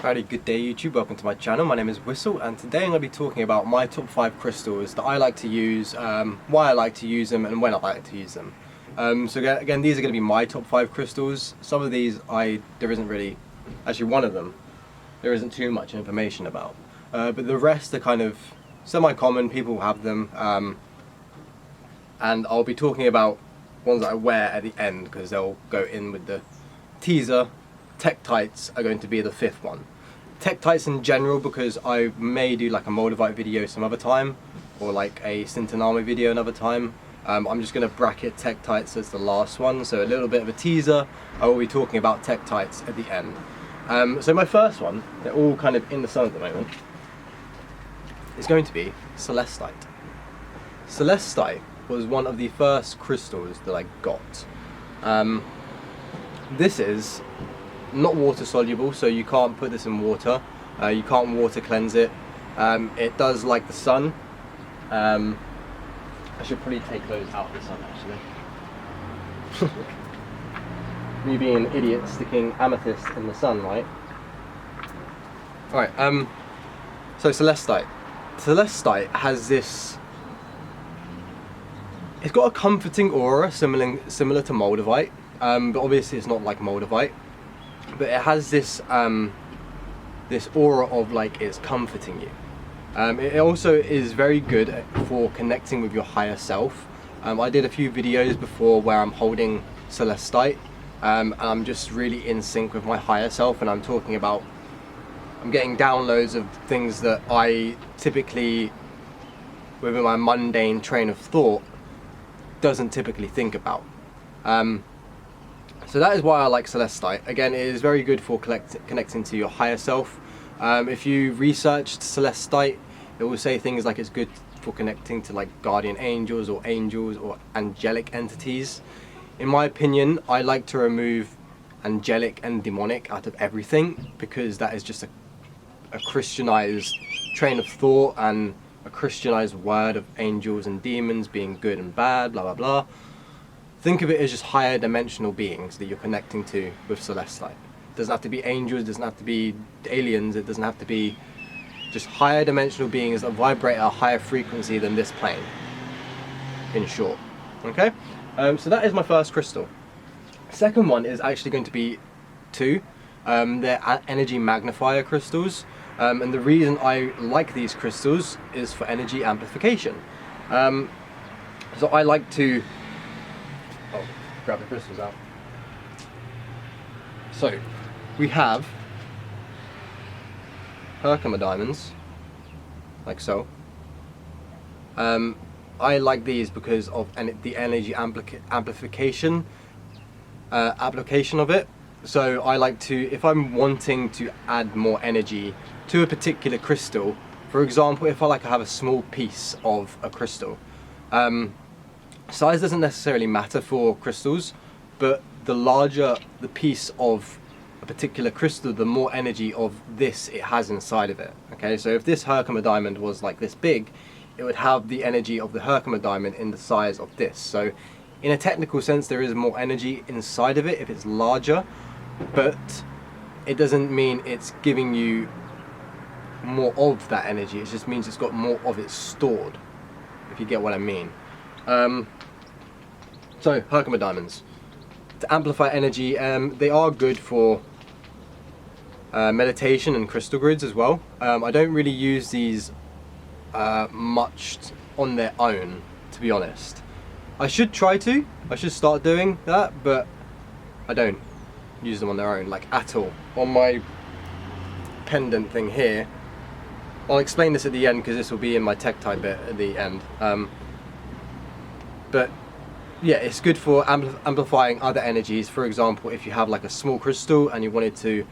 Alrighty, good day YouTube, welcome to my channel. My name is Wysol and today I'm going to be talking about my top 5 crystals that I like to use, why I like to use them and when I like to use them. So again, these are going to be my top 5 crystals. Some of these there isn't really, actually one of them, there isn't too much information about. But the rest are kind of semi-common, people have them. And I'll be talking about ones that I wear at the end because they'll go in with the teaser. Tektites are going to be the 5th one. Tektites in general because I may do like a Moldavite video some other time or like a Zoltanite video another time. I'm just going to bracket Tektites as the last one, so a little bit of a teaser. I will be talking about Tektites at the end. So my first one, they're all kind of in the sun at the moment, is going to be Celestite. Celestite was one of the first crystals that I got. This is not water soluble, so you can't put this in water. You can't water cleanse it. It does like the sun. I should probably take those out of the sun actually. Me being an idiot sticking amethyst in the sun, right? Alright, so Celestite. Celestite has this, it's got a comforting aura similar to Moldavite, but obviously it's not like Moldavite. But it has this this aura of like it's comforting you. It also is very good for connecting with your higher self. I did a few videos before where I'm holding Celestite and I'm just really in sync with my higher self, and I'm talking about, I'm getting downloads of things that I typically, within my mundane train of thought, doesn't typically think about. So that is why I like Celestite. Again, it is very good for connecting to your higher self. If you researched Celestite, it will say things like it's good for connecting to like guardian angels or angelic entities. In my opinion, I like to remove angelic and demonic out of everything because that is just a Christianized train of thought and a Christianized word of angels and demons being good and bad, blah blah blah. Think of it as just higher dimensional beings that you're connecting to with Celestite. It doesn't have to be angels, it doesn't have to be aliens, it doesn't have to be just higher dimensional beings that vibrate at a higher frequency than this plane, in short. Okay? So that is my first crystal. Second one is actually going to be 2. They're energy magnifier crystals. And the reason I like these crystals is for energy amplification. So I like to grab the crystals out. So we have Herkimer Diamonds, like so. I like these because of the energy amplification application of it. So I like to, if I'm wanting to add more energy to a particular crystal, for example, if I have a small piece of a crystal, size doesn't necessarily matter for crystals, but the larger the piece of a particular crystal, the more energy of this it has inside of it. Okay, so if this Herkimer diamond was like this big, it would have the energy of the Herkimer diamond in the size of this. So in a technical sense, there is more energy inside of it if it's larger, but it doesn't mean it's giving you more of that energy. It just means it's got more of it stored, if you get what I mean. So Herkimer Diamonds, to amplify energy, they are good for meditation and crystal grids as well. I don't really use these much on their own, to be honest. I should try to, I should start doing that, but I don't use them on their own, like at all. On my pendant thing here, I'll explain this at the end because this will be in my Tektite bit at the end. But yeah, it's good for amplifying other energies. For example, if you have like a small crystal and you wanted to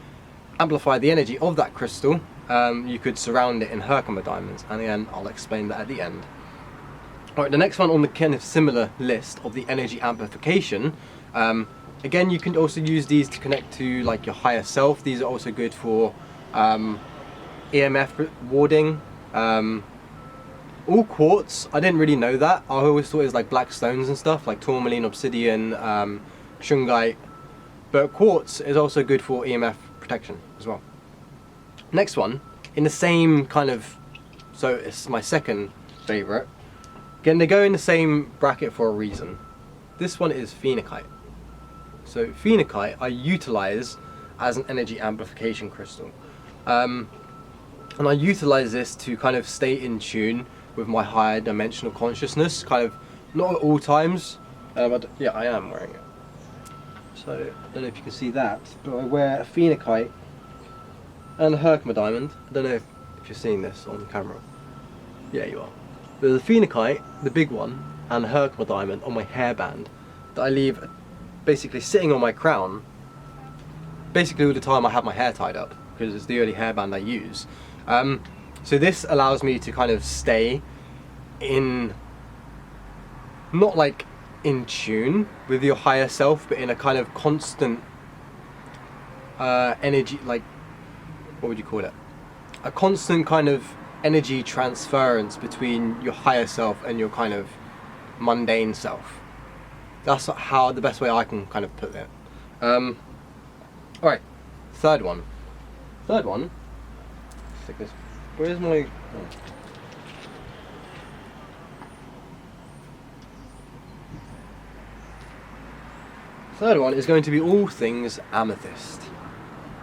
amplify the energy of that crystal, you could surround it in Herkimer Diamonds, and again I'll explain that at the end. Alright, the next one on the kind of similar list of the energy amplification, again you can also use these to connect to like your higher self. These are also good for EMF warding. All quartz, I didn't really know that. I always thought it was like black stones and stuff, like tourmaline, obsidian, shungite. But quartz is also good for EMF protection as well. Next one, in the same kind of, so it's my second favourite. Again, they go in the same bracket for a reason. This one is phenakite. So phenakite I utilise as an energy amplification crystal. And I utilise this to kind of stay in tune with my higher dimensional consciousness, kind of, not at all times, but yeah, I am wearing it. So, I don't know if you can see that, but I wear a phenakite and a Herkimer diamond. I don't know if you're seeing this on camera. Yeah, you are. There's a phenakite, the big one, and a Herkimer diamond on my hairband that I leave basically sitting on my crown basically all the time I have my hair tied up, because it's the only hairband I use. So this allows me to kind of stay in, not like in tune with your higher self, but in a kind of constant energy, like, what would you call it? A constant kind of energy transference between your higher self and your kind of mundane self. That's how, the best way I can kind of put it. Alright, third one. Third one, stick this, where's my, oh. Third one is going to be all things amethyst.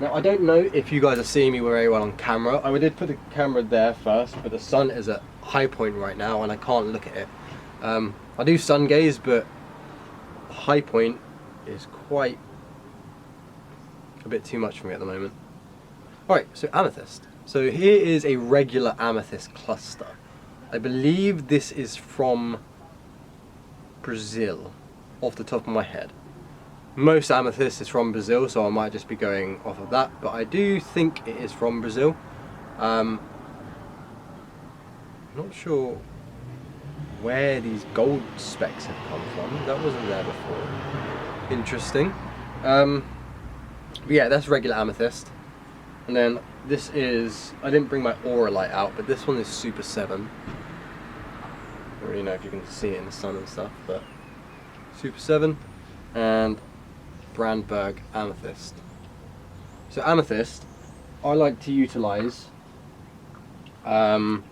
Now, I don't know if you guys are seeing me very well on camera. I did put the camera there first, but the sun is at high point right now and I can't look at it. I do sun gaze, but high point is quite a bit too much for me at the moment. Alright, so amethyst. So here is a regular amethyst cluster. I believe this is from Brazil, off the top of my head. Most amethyst is from Brazil, so I might just be going off of that, but I do think it is from Brazil. Not sure where these gold specks have come from. That wasn't there before. Interesting. But yeah, that's regular amethyst. And then this is, I didn't bring my aura light out, but this one is Super 7. I don't really know if you can see it in the sun and stuff, but Super 7 and Brandberg amethyst. So amethyst, I like to utilize when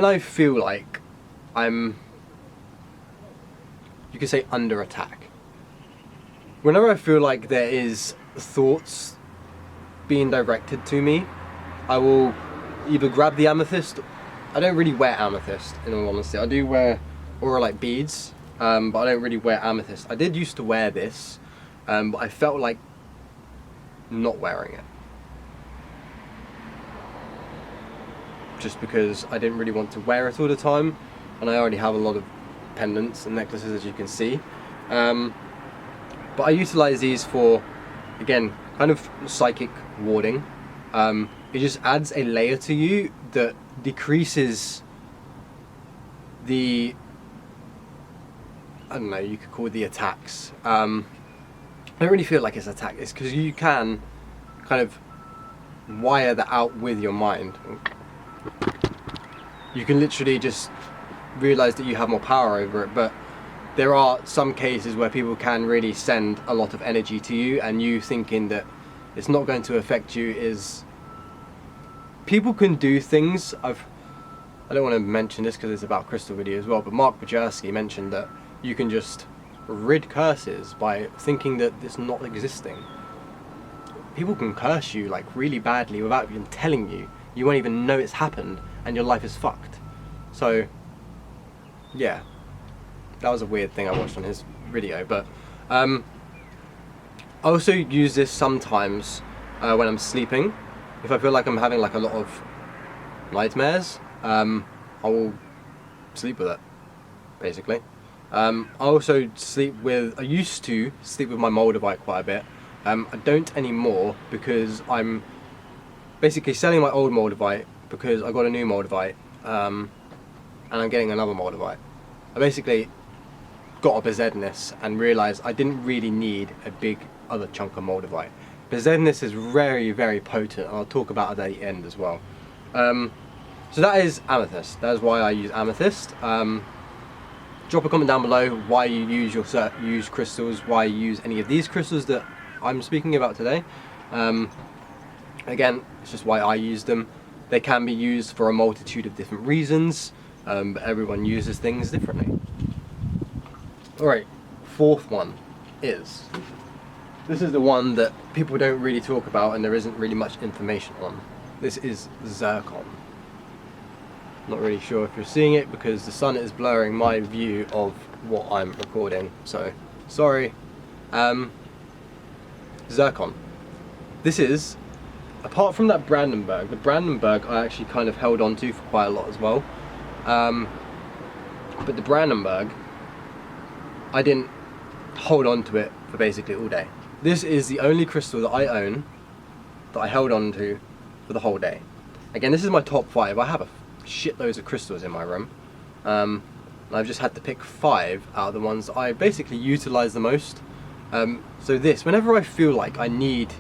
I feel like I'm, you could say, under attack. Whenever I feel like there is thoughts being directed to me, I will either grab the amethyst. I don't really wear amethyst, in all honesty. I do wear auralite beads, but I don't really wear amethyst. I did used to wear this, but I felt like not wearing it. Just because I didn't really want to wear it all the time, and I already have a lot of pendants and necklaces, as you can see. But I utilize these for, again, kind of psychic warding. It just adds a layer to you that decreases the, I don't know, you could call it the attacks. I don't really feel like it's an attack. It's because you can kind of wire that out with your mind. You can literally just realize that you have more power over it, but there are some cases where people can really send a lot of energy to you, and you thinking that it's not going to affect you is, people can do things. I don't want to mention this because it's about crystal video as well, but Mark Bajerski mentioned that you can just rid curses by thinking that it's not existing. People can curse you like really badly without even telling you. You won't even know it's happened and your life is fucked. So yeah, that was a weird thing I watched on his video, but I also use this sometimes when I'm sleeping. If I feel like I'm having like a lot of nightmares, I will sleep with it, basically. I also sleep with, I used to sleep with my Moldavite quite a bit. I don't anymore because I'm basically selling my old Moldavite because I got a new Moldavite, and I'm getting another Moldavite. I basically got a bezeddness and realised I didn't really need a big other chunk of Moldavite. Bezeddness is very, very potent, and I'll talk about it at the end as well. So that is amethyst. That is why I use amethyst. Drop a comment down below why you use crystals, why you use any of these crystals that I'm speaking about today. And Again, it's just why I use them. They can be used for a multitude of different reasons, but everyone uses things differently. Alright, fourth one is, this is the one that people don't really talk about and there isn't really much information on. This is Zircon. Not really sure if you're seeing it because the sun is blurring my view of what I'm recording, so sorry. Zircon. This is, apart from that Brandenburg, the Brandenburg I actually kind of held on to for quite a lot as well. But the Brandenburg, I didn't hold on to it for basically all day. This is the only crystal that I own that I held on to for the whole day. Again, this is my top 5. I have a shitloads of crystals in my room. I've just had to pick 5 out of the ones that I basically utilize the most. So this, whenever I feel like I need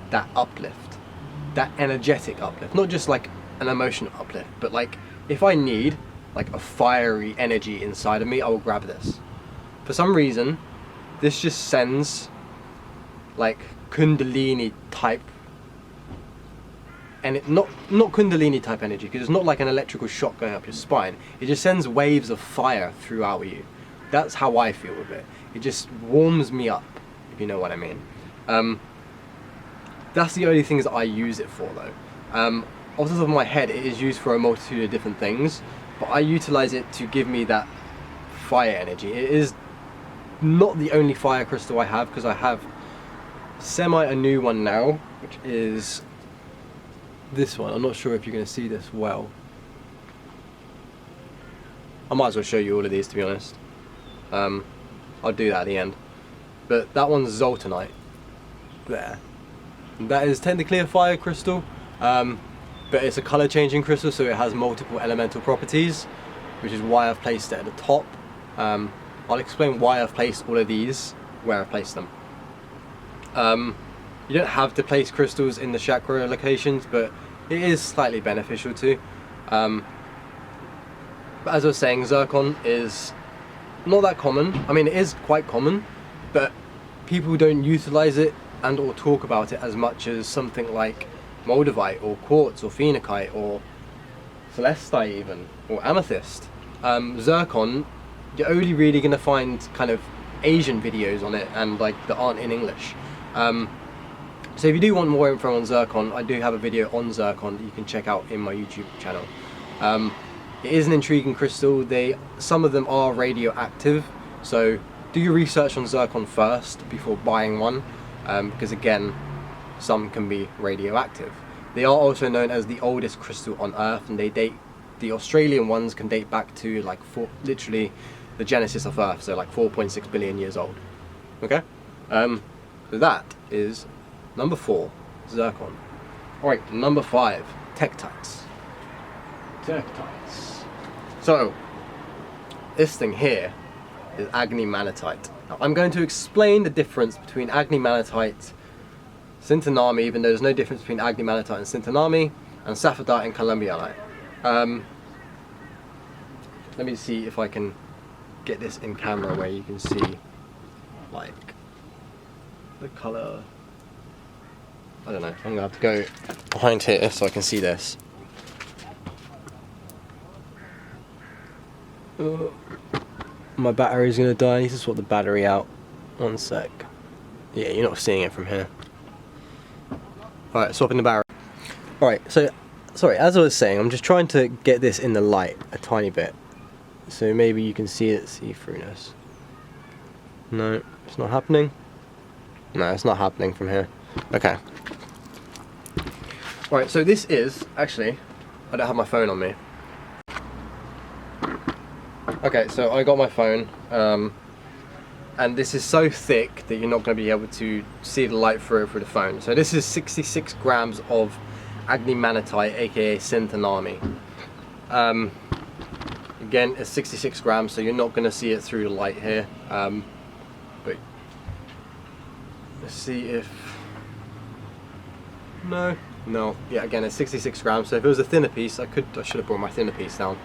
that uplift, that energetic uplift, not just like an emotional uplift, but like if I need like a fiery energy inside of me, I will grab this. For some reason, this just sends like Kundalini type, and not Kundalini type energy, because it's not like an electrical shock going up your spine. It just sends waves of fire throughout you. That's how I feel with it. It just warms me up, if you know what I mean. That's the only things that I use it for though. Off the top of my head, it is used for a multitude of different things, but I utilize it to give me that fire energy. It is not the only fire crystal I have, because I have a new one now, which is this one. I'm not sure if you're going to see this well. I might as well show you all of these, to be honest. I'll do that at the end. But that one's Zoltanite. There. That is technically a fire crystal, but it's a color changing crystal, so it has multiple elemental properties, which is why I've placed it at the top. I'll explain why I've placed all of these where I've placed them. You don't have to place crystals in the chakra locations, but it is slightly beneficial too. But as I was saying, Zircon is not that common. I mean, it is quite common, but people don't utilize it and or talk about it as much as something like Moldavite or quartz or phenakite or Celestite even, or amethyst. Zircon, you're only really going to find kind of Asian videos on it and like that aren't in English. So if you do want more info on Zircon, I do have a video on Zircon that you can check out in my YouTube channel. It is an intriguing crystal. Some of them are radioactive, so do your research on Zircon first before buying one, because again, some can be radioactive. They are also known as the oldest crystal on Earth, and the Australian ones can date back to like literally the genesis of Earth, so like 4.6 billion years old. Okay, so that is number 4, Zircon. Alright, number 5, Tektites. Tektites. So, this thing here is Agni-Manatite. Now, I'm going to explain the difference between Agni-Manatite, Sintanami, even though there's no difference between Agni-Manatite and Sintanami, and Saphadite and Columbianite. Let me see if I can get this in camera where you can see like the colour. I don't know, I'm gonna have to go behind here so I can see this. My battery's gonna die. I need to swap the battery out. One sec. Yeah, you're not seeing it from here. Alright, swapping the battery. Alright, so, sorry, as I was saying, I'm just trying to get this in the light a tiny bit. So maybe you can see it, see-throughness. No, it's not happening. No, it's not happening from here. Okay. Right, so this is, actually, I don't have my phone on me. Okay, so I got my phone, and this is so thick that you're not going to be able to see the light through the phone. So this is 66 grams of Agni-Manatite, aka Sintanami. Again, it's 66 grams, so you're not going to see it through the light here. But let's see if... No. Yeah, again, it's 66 grams. So if it was a thinner piece, I should have brought my thinner piece down.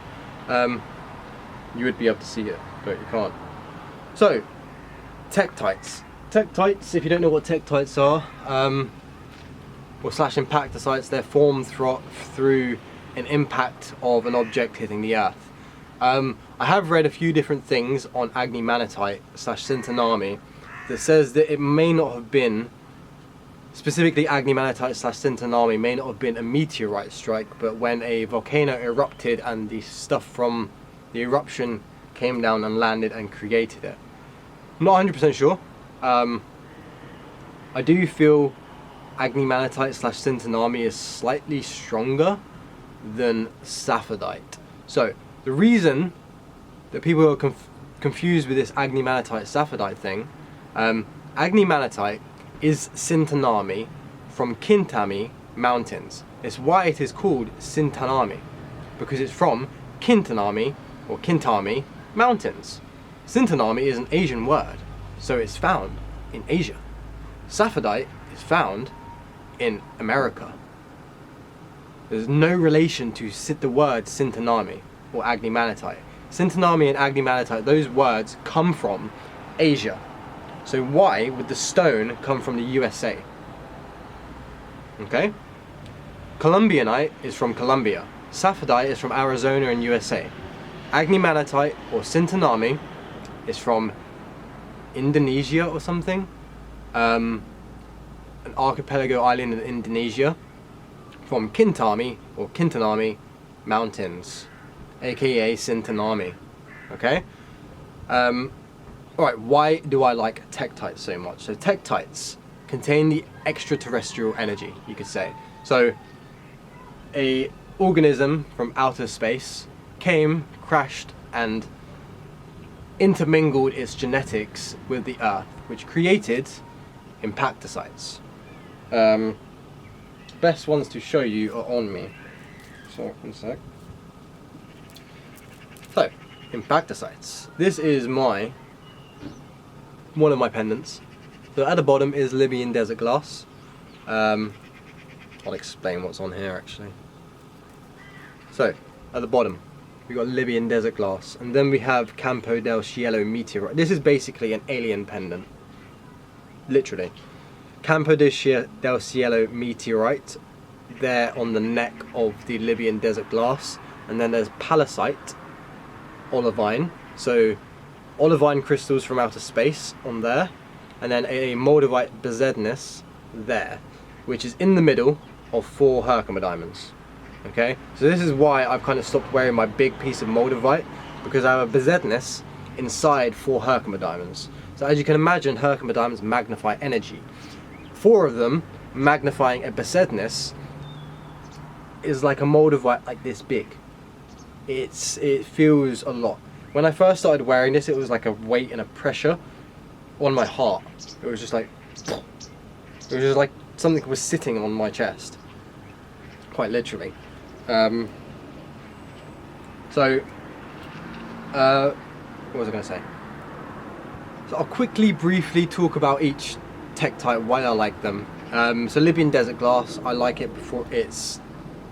You would be able to see it, but you can't. So, Tektites. Tektites, if you don't know what Tektites are, or slash impacticites, they're formed through an impact of an object hitting the earth. I have read a few different things on agnimanitite slash sintanami that says that it may not have been, specifically agnimanitite slash sintanami may not have been a meteorite strike, but when a volcano erupted and the stuff from the eruption came down and landed and created it. I'm not 100% sure. I do feel agnimanitite slash sintanami is slightly stronger than sapphadite. So the reason that people are confused with this agnimanitite sapphadite thing, agnimanitite is sintanami from Kintami mountains. It's why it is called sintanami, because it's from Kintanami or Kintami mountains. Sintanami is an Asian word, so it's found in Asia. Sapphadite is found in America. There's no relation to the word sintanami or agnimanitite. Sintanami and agnimanitite, those words come from Asia. So why would the stone come from the USA? Okay? Columbianite is from Colombia. Sapphadite is from Arizona and USA. Agnimanitite or sintanami is from Indonesia or something. An archipelago island in Indonesia, from Kintami or Kintanami mountains, aka Sintanami. Okay? Alright, why do I like Tektites so much? So Tektites contain the extraterrestrial energy, you could say. So a organism from outer space came, crashed, and intermingled its genetics with the Earth, which created impacticites. Best ones to show you are on me. So, one sec. So, impacticites. This is one of my pendants. So at the bottom is Libyan desert glass. I'll explain what's on here actually. So, at the bottom, we've got Libyan desert glass, and then we have Campo del Cielo meteorite. This is basically an alien pendant. Literally. Campo del Cielo meteorite, there on the neck of the Libyan desert glass, and then there's palisite, olivine, so olivine crystals from outer space on there, and then a Moldavite bezeddness there, which is in the middle of 4 Herkimer diamonds. Okay, so this is why I've kind of stopped wearing my big piece of Moldavite, because I have a bezeddness inside 4 Herkimer diamonds. So as you can imagine, Herkimer diamonds magnify energy. 4 of them magnifying a bezeddness is like a Moldavite like this big. It feels a lot. When I first started wearing this, it was like a weight and a pressure on my heart. It was just like something was sitting on my chest, quite literally. What was I going to say? So I'll quickly, briefly talk about each Tektite, why I like them. So Libyan desert glass, I like it for its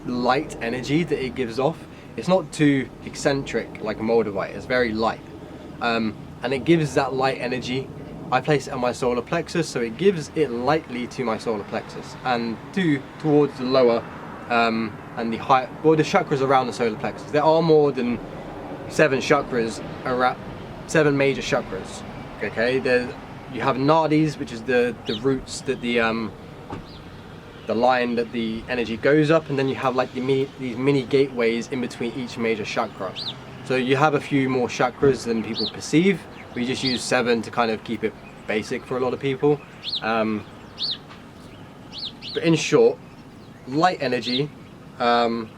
light energy that it gives off. It's not too eccentric like a Moldavite, it's very light. And it gives that light energy. I place it on my solar plexus, so it gives it lightly to my solar plexus and towards the lower and the high, well, the chakras around the solar plexus. There are more than 7 chakras around, 7 major chakras. Okay, you have nadis, which is the roots that the line that the energy goes up, and then you have like these mini gateways in between each major chakra. So you have a few more chakras than people perceive. We just use 7 to kind of keep it basic for a lot of people. But in short, light energy, but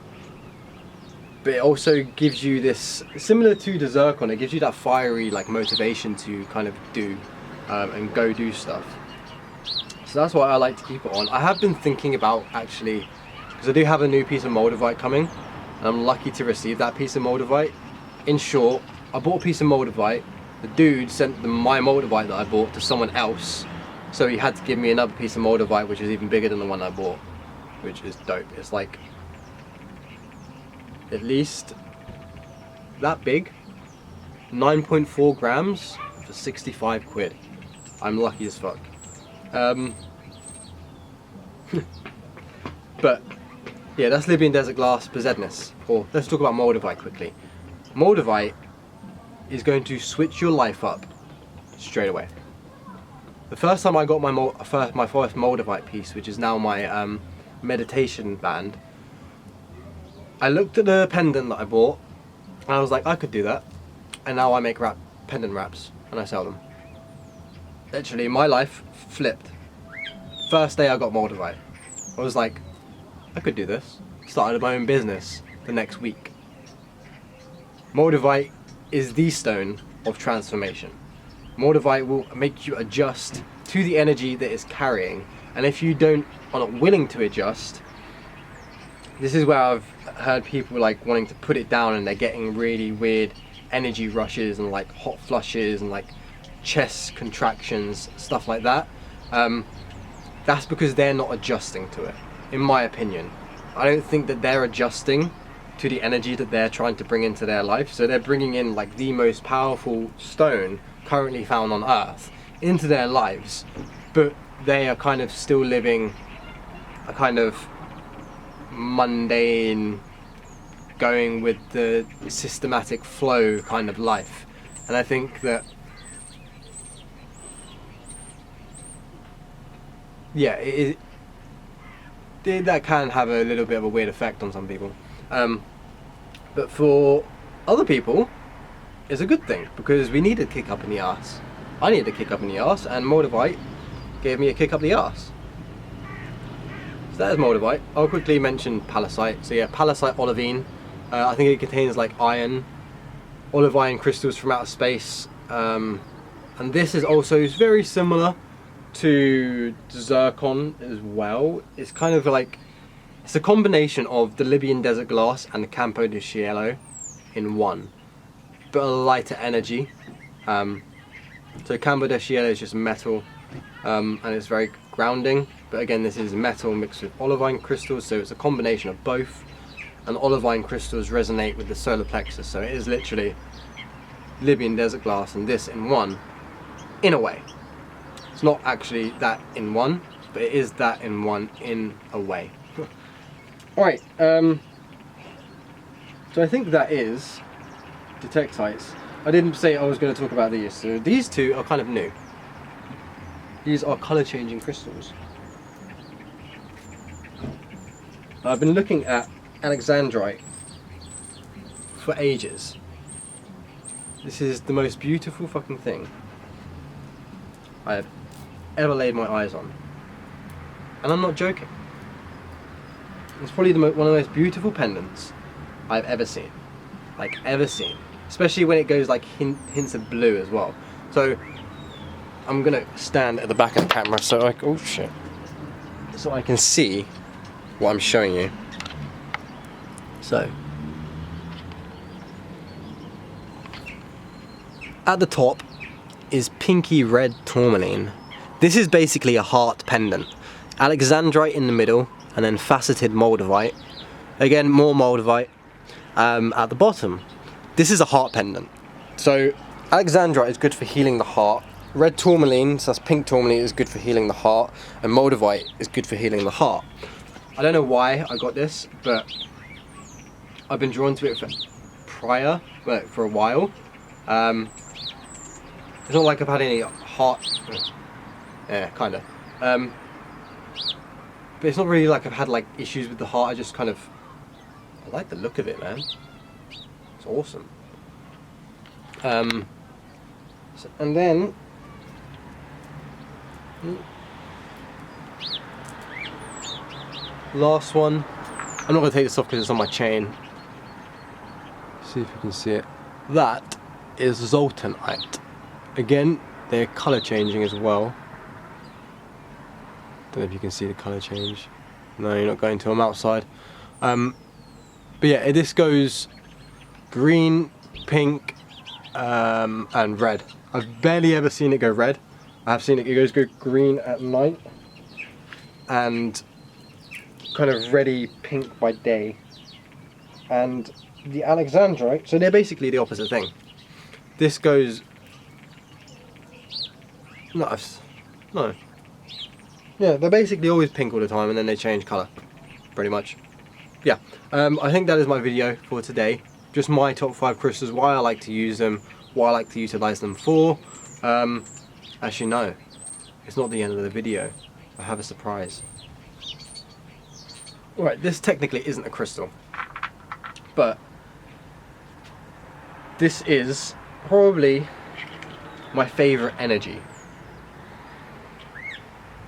it also gives you this, similar to the Zircon, it gives you that fiery like motivation to kind of do and go do stuff. So that's why I like to keep it on. I have been thinking about actually, because I do have a new piece of Moldavite coming, and I'm lucky to receive that piece of Moldavite. In short, I bought a piece of Moldavite, the dude sent my Moldavite that I bought to someone else, so he had to give me another piece of Moldavite which is even bigger than the one I bought, which is dope. It's like at least that big, 9.4 grams for 65 quid. I'm lucky as fuck. But yeah, that's Libyan desert glass possessedness. Or let's talk about Moldavite quickly. Moldavite is going to switch your life up straight away. The first time I got my first Moldavite piece, which is now my meditation band, I looked at the pendant that I bought and I was like, I could do that. And now I make pendant wraps and I sell them. Literally, my life flipped. First day I got Moldavite, I was like, I could do this. Started my own business the next week. Moldavite is the stone of transformation. Moldavite will make you adjust to the energy that it's carrying, and if you are not willing to adjust, this is where I've heard people like wanting to put it down and they're getting really weird energy rushes and like hot flushes and like chest contractions, stuff like that. That's because they're not adjusting to it, in my opinion. I don't think that they're adjusting to the energy that they're trying to bring into their life. So they're bringing in like the most powerful stone currently found on Earth into their lives, but they are kind of still living a kind of mundane, going with the systematic flow kind of life. And I think that, yeah, that can have a little bit of a weird effect on some people. But for other people, it's a good thing, because we need a kick up in the arse. I needed a kick up in the arse, and Moldavite gave me a kick up the arse. So that is Moldavite. I'll quickly mention Palisite. So yeah, Palisite olivine. I think it contains like iron, olive iron crystals from outer space. And this is also very similar to Zircon as well. It's kind of like, it's a combination of the Libyan desert glass and the Campo de Cielo in one, but a lighter energy. So Campo de Cielo is just metal, and it's very grounding. But again, this is metal mixed with olivine crystals, so it's a combination of both. And olivine crystals resonate with the solar plexus, so it is literally Libyan desert glass and this in one, in a way. It's not actually that in one, but it is that in one in a way. Alright, so I think that is the Tektites. I didn't say I was going to talk about these, so these two are kind of new. These are colour changing crystals. I've been looking at Alexandrite for ages. This is the most beautiful fucking thing I have ever laid my eyes on. And I'm not joking. It's probably one of the most beautiful pendants I've ever seen. Like, ever seen. Especially when it goes like hints of blue as well. So, I'm gonna stand at the back of the camera so oh shit. So I can see what I'm showing you. So, at the top is pinky red tourmaline. This is basically a heart pendant. Alexandrite in the middle, and then faceted Moldavite. Again, more Moldavite at the bottom. This is a heart pendant. So Alexandrite is good for healing the heart. Red tourmaline, so that's pink tourmaline, is good for healing the heart. And Moldavite is good for healing the heart. I don't know why I got this, but I've been drawn to it for a while. It's not like I've had any heart, yeah, kinda. But it's not really like I've had like issues with the heart. I just kind of, I like the look of it, man. It's awesome. And then last one. I'm not gonna take this off because it's on my chain. See if you can see it. That is Zoltanite. Again, they're colour changing as well. Don't know if you can see the colour change. No, you're not going to. I'm outside. But yeah, this goes green, pink, and red. I've barely ever seen it go red. I have seen it go green at night and kind of reddy pink by day. And the Alexandrite, so they're basically the opposite thing. This goes, no. Yeah, they're basically always pink all the time and then they change colour. pretty much. Yeah, I think that is my video for today. Just my top 5 crystals, why I like to use them, what I like to utilize them for. Actually no, it's not the end of the video. I have a surprise. Alright, this technically isn't a crystal, but this is probably my favourite energy.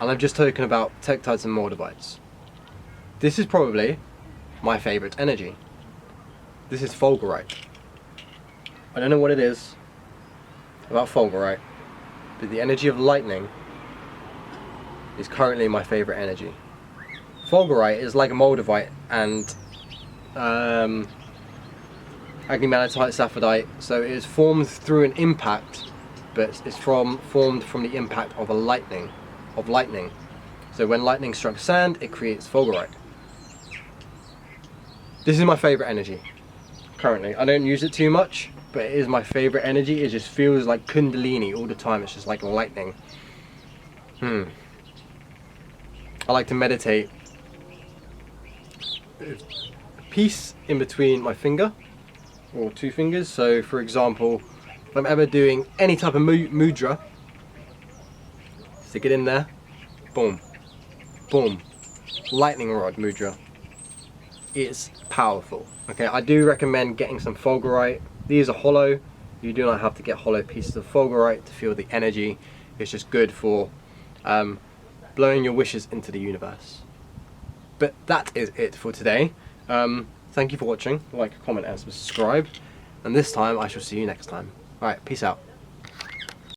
And I've just spoken about Tektites and Moldavites. This is probably my favourite energy. This is Vulgarite. I don't know what it is about Vulgarite, but the energy of lightning is currently my favourite energy. Vulgarite is like a Moldavite and Magnifier sapphire, so it is formed through an impact, but it's formed from the impact of lightning. So when lightning strikes sand, it creates Vulgarite. This is my favourite energy currently. I don't use it too much, but it is my favourite energy. It just feels like Kundalini all the time. It's just like lightning. I like to meditate. A piece in between my finger or 2 fingers. So for example, if I'm ever doing any type of mudra, stick it in there, boom, boom, lightning rod mudra. It's powerful. Okay, I do recommend getting some Vulgarite. These are hollow. You do not have to get hollow pieces of Vulgarite to feel the energy. It's just good for blowing your wishes into the universe. But that is it for today. Thank you for watching. Like, comment and subscribe. And this time I shall see you next time. Alright, peace out.